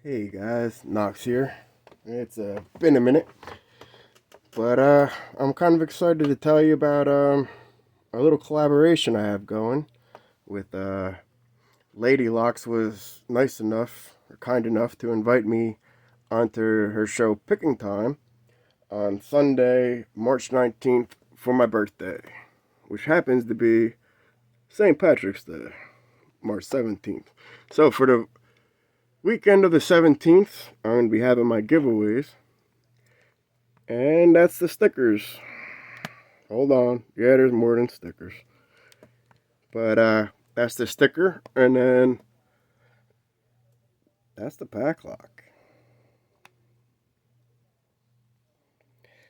Hey guys, Knox here. It's been a minute, but I'm kind of excited to tell you about a little collaboration I have going with Lady Locks was nice enough or kind enough to invite me onto her show Picking Time on Sunday, March 19th for my birthday, which happens to be St. Patrick's Day, March 17th. So for the weekend of the 17th, I'm going to be having my giveaways. And that's the stickers. Hold on. Yeah, there's more than stickers. But that's the sticker. And then that's the Pac-lock.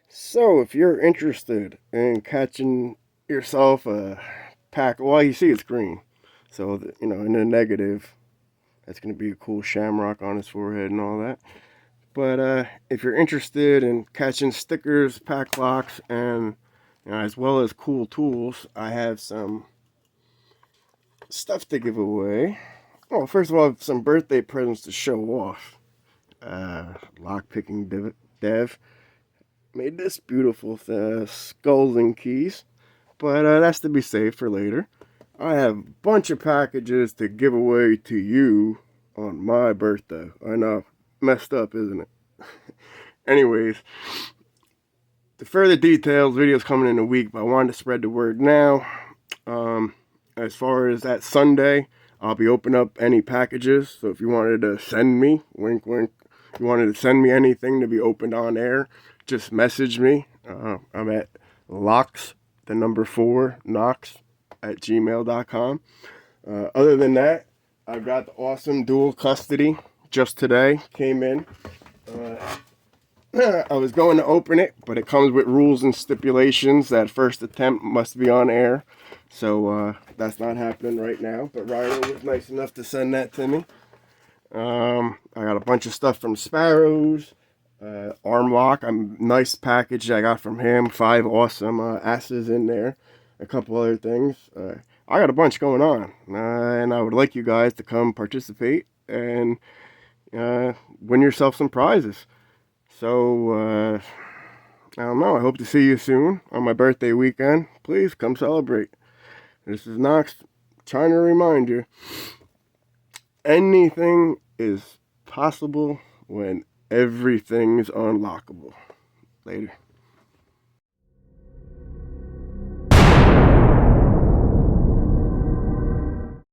So if you're interested in catching yourself a pack, well, you see it's green. So, in the negative, that's going to be a cool shamrock on his forehead and all that. But if you're interested in catching stickers, Pac-locks, and as well as cool tools, I have some stuff to give away. Well, first of all, some birthday presents to show off. Lock picking dev made this beautiful skulls and keys, but that's to be saved for later. I have a bunch of packages to give away to you on my birthday. I know, messed up, isn't it? Anyways, the further details, videos coming in a week, but I wanted to spread the word now. As far as that Sunday, I'll be opening up any packages. So if you wanted to send me, wink, wink, if you wanted to send me anything to be opened on air, just message me. I'm at locks, the number 4, Knox, at gmail.com. Other than that, I've got the awesome dual custody just today, came in. I was going to open it, but it comes with rules and stipulations that first attempt must be on air. So that's not happening right now. But Ryder was nice enough to send that to me. I got a bunch of stuff from Sparrows. Arm lock, a nice package I got from him. 5 awesome asses in there. A couple other things. I got a bunch going on. And I would like you guys to come participate and win yourself some prizes. So, I don't know. I hope to see you soon on my birthday weekend. Please come celebrate. This is Knox trying to remind you anything is possible when everything's unlockable. Later.